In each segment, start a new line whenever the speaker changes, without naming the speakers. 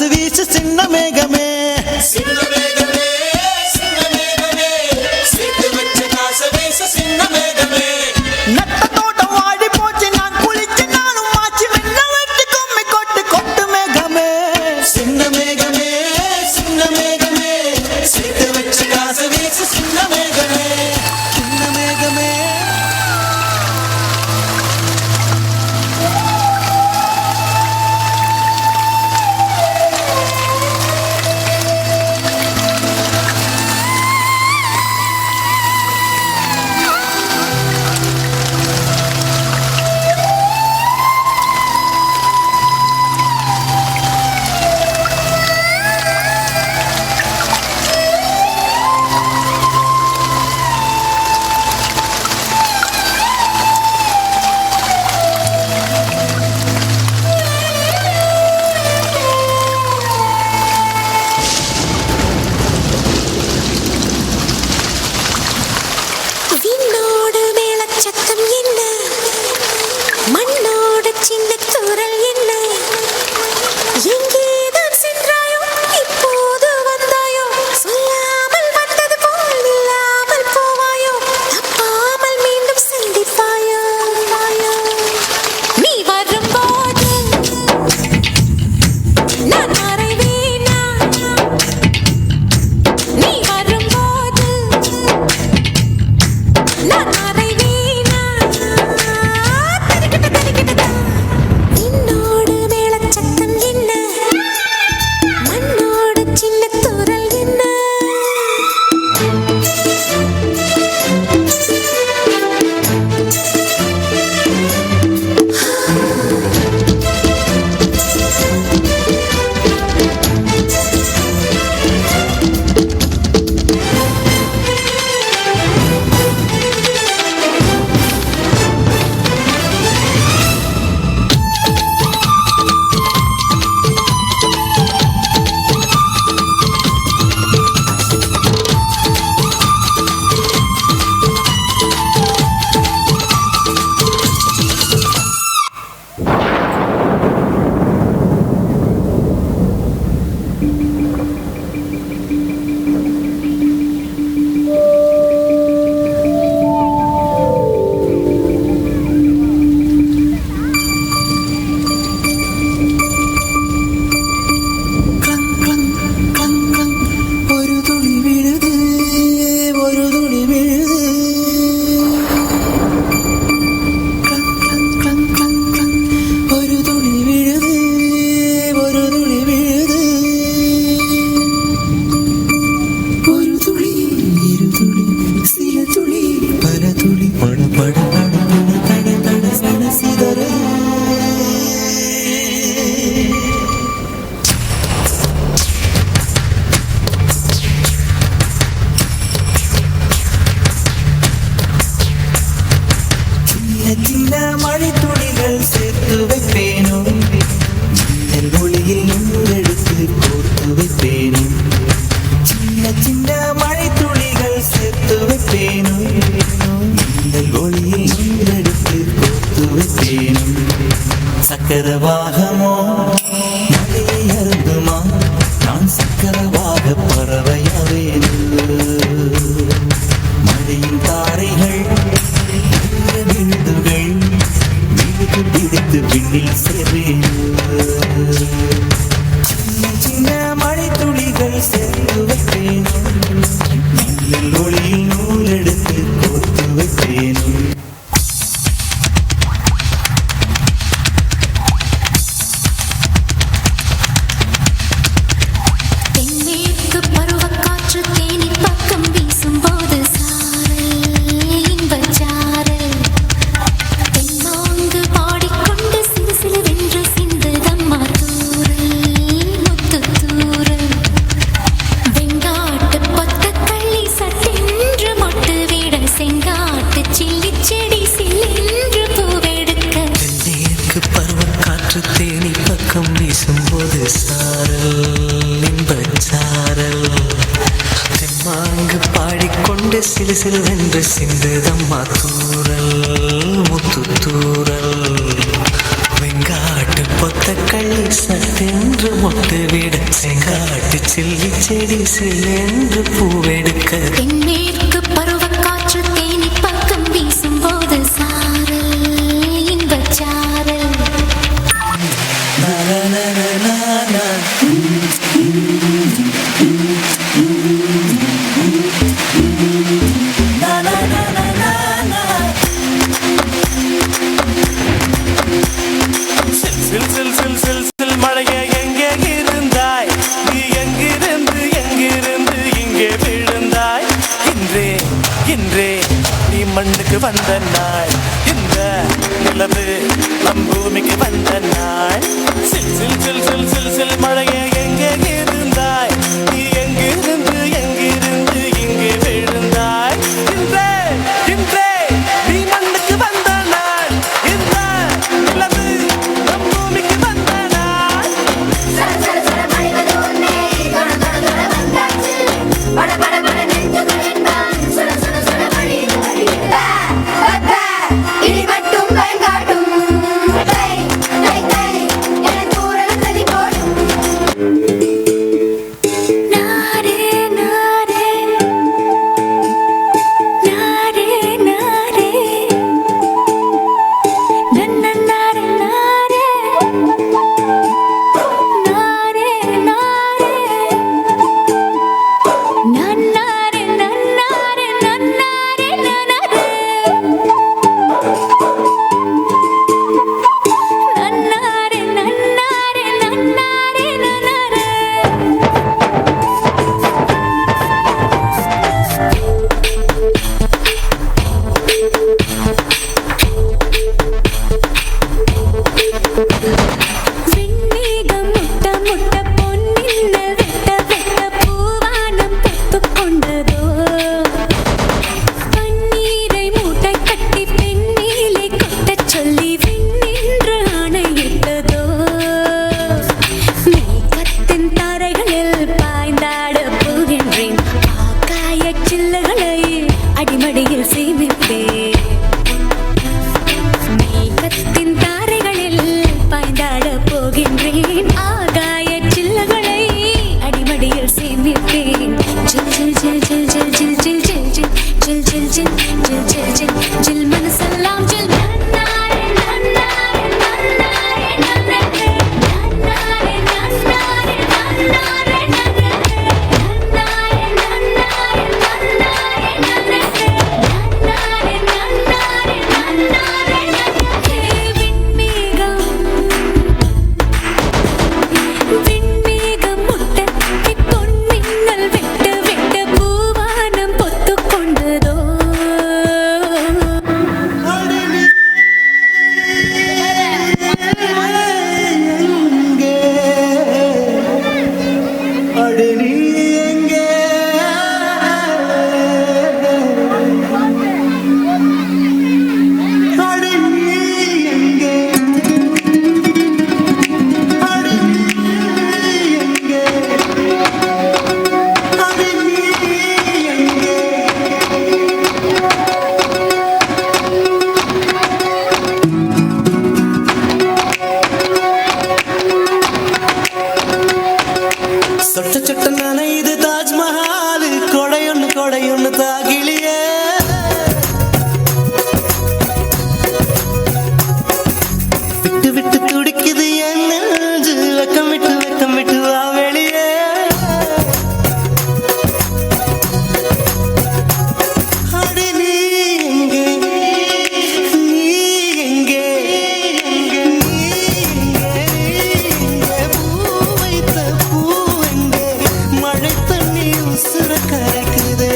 காசு வீசு சின்ன மேகமே
சின்ன மேகமே சின்ன மேகமே சேர்த்து வச்ச காசு வீசு சின்ன மேகமே
நட்ட தோட்டம் வாடி போச்சு நான் குளிச்சு நானும் மாச்சு வெண்ண வெட்டி கும்மி கொட்டு கொட்டு மேகமே
சின்ன மேகமே சின்ன மேகமே சேர்த்து வச்ச காசு வீசு சின்ன மேகமே
சின்ன மேகமே
விண்ணோடு மேளச்சத்தம் என்ன மண்ணோடு சின்ன தூரல் என்ன எங்கேதான் சென்றாயோ இப்போது வந்தாயோ சொல்லாமல் வந்தது போல் இல்லாமல் போவாயோ தப்பாமல் மீண்டும் சந்திப்பாயோ நீ வரும்போது நான் மறைவேனா நீ வரும்போது நான் மறைவேனா தரிக்கிட்ட என்னோடு மேளச்சத்தம் என்ன மண்ணோடு சின்ன தூரல் என்ன
க்ளங் க்ளங் க்ளங் க்ளங் ஒரு துளி விழுது ஒரு துளி விழுது க்ளங் க்ளங் க்ளங் க்ளங் க்ளங் ஒரு துளி விழுது ஒரு துளி விழுது ஒரு துளி இரு துளி சில துளி பல துளி பட பட பட பட தட தட சட சிதற சின்ன சின்ன மழை துளிகள் சேர்த்து வைப்பேனோ மின்னல் ஒளியில் நூலெடுத்து கோர்த்து வைப்பேனோ சின்ன சின்ன மழை துளிகள் சேர்த்து வைப்பேனோ மின்னல் ஒளியில் நூலெடுத்து கோர்த்து வைப்பேனோ சக்கரவாகமோ மழையை அருந்துமா நான் சக்கரவாக பறவையாவேனோ மழையின் தாரைகள் விழுதுகள் விழுது பிடித்து விண்ணில் சேரேன் சின்ன சின்ன மழை துளிகள் சேர்த்து வைப்பேன் மின்னல் ஒளியில் நூலெடுத்து கோர்த்து வைப்பேன்
தென்மேற்கு பருவக்காற்று தேனி பக்கம் வீசும்போது சாரல் இன்பச் சாரல் தென்மாங்கு பாடிக்கொண்டு சிறு சிறுவென்று சிந்துதம்மா தூறல் முத்து தூறல் வெங்காட்டு பொத்தக்கள்ளி சட்டென்று மொட்டு விட செங்காட்டு சில்லி செடி சில்லென்று பூவெடுக்க
தென்மேற்கு பருவக்காற்று தேனி பக்கம் வீசும்போது சாரல் இன்பச் சாரல் தெம்மாங்கு பாடிக்கொண்டு சிலு சிலுவென்று சிந்துதம்மா தூறல் முத்து தூறல் வெங்காட்டு பொத்தக்கள்ளி சட்டென்று மொட்டுவிட செங்காட்டு சில்லி செடி சில்லென்று பூவெடுக்க
தென்மேற்கு பருவக்காற்று தேனி பக்கம் வீசும்போது சாரல் இன்பச் சாரல்
சில் சில் சில் சில் சில் மழையே எங்கே இருந்தாய் நீ எங்கிருந்து எங்கிருந்து இங்கே விழுந்தாய் இன்றே இன்றே நீ மண்ணுக்கு வந்த நாள் இந்த நிலவு நம் பூமிக்கு வந்த நாள் சில் சில் சில் சில் சில் சில் மழையே எங்கே இருந்தாய் நீ எங்கிருந்து எங்கிருந்து இங்கே விழுந்தாய் இன்றே இன்றே நீ மண்ணுக்கு வந்த நாள் இந்த நிலவு நம் பூமிக்கு வந்த நாள்
சர சர சர மழைவது உன்னை தொட தொட தொட வந்தாச்சு பட பட பட நெஞ்சுகள் என்பான் சுட சுட சுட வழியில் வழியில் இனி மட்டும் பயங்காட்டும் தை தை தை என தூரல் ததி போடும்
நாரே நாரே நாரே நாரே நன்னன்னாரே நாரே நாரே நாரே நன்னாரே நன்னாரே நன்னாரே நன்னாரே நன்னாரே நன்னாரே நன்னாரே நன்னாரே விண்ணேகம் முட்ட முட்ட பொன்னின்ன வெட்ட வெட்ட பூவானம் பொத்துக் கொண்டதோ பன்னீரை மூட்டை கட்டி பெண்ணீலை கொட்டச் சொல்லி விண்ணின்று ஆணையிட்டதோ மேகத்தின் தாரைகளில் பாய்ந்தாடப் போகின்றேன் ஆகாயச் சில்லுகளை அடிமடியில் சேமிப்பேன் மேகத்தின் தாரைகளில் பாய்ந்தாடப் போகின்றேன் ஆகாயச் சில்லுகளை அடிமடியில் சேமிப்பேன் ஜில் ஜில் ஜில் ஜில் ஜில் ஜில் ஜில் ஜில் ஜில் ஜில் ஜில் ஜில் ஜில் ஜில் ஜில் மனசெல்லாம் ஜில் நன்னாரே நன்னாரே நன்னாரே நன்னாரே நன்னாரே நன்னாரே நன்னாரே நன்னாரே நன்னாரே நன்னாரே நன்னாரே நன்னாரே நன்னாரே நன்னாரே விண்மேகம் விண்மேகம் முட்ட பொன்மின்னல் வெட்ட வெட்ட பூவானம் பொத்துக் கொண்டதோ
சொட்ட சொட்ட நனையுது தாஜ்மஹால் கொடையொன்னு தாகிலியே விட்டு விட்டு துடிக்குது என் நெஞ்சு வெக்கம் விட்டு வா வெளியே அடி நீ எங்கே நீ எங்கே நீ எங்கே பூ வைத்த பூ எங்கே மழை தண்ணி உசுர கரைக்குதே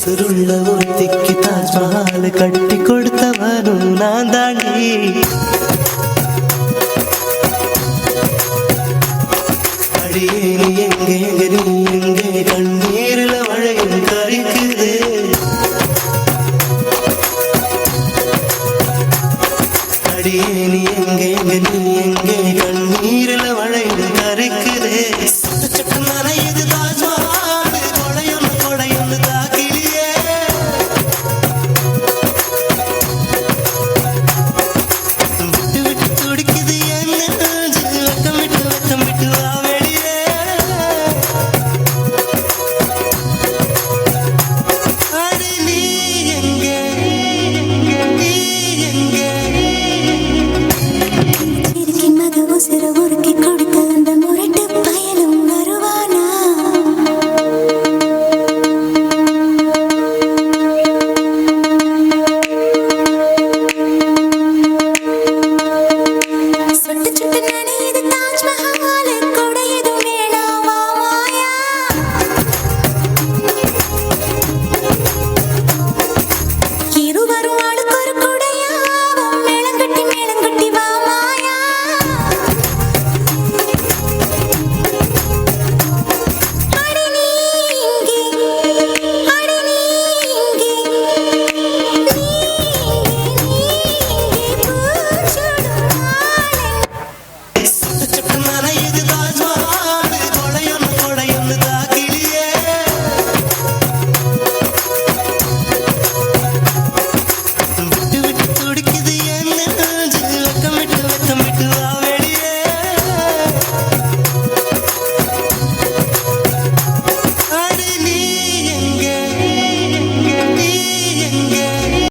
சுருள்ள ஒருத்திக்கு தாஜ்மஹால் கட்டி கொடுத்தவனும் நான் தாண்டி அடியே நீ எங்கே நீ எங்கே கண்ணீரில மழையும் கரைக்குது அடியே நீ எங்கே நீ எங்கே கண்ணீரில மழையும் கரைக்குது சட்ட சட்ட நனைய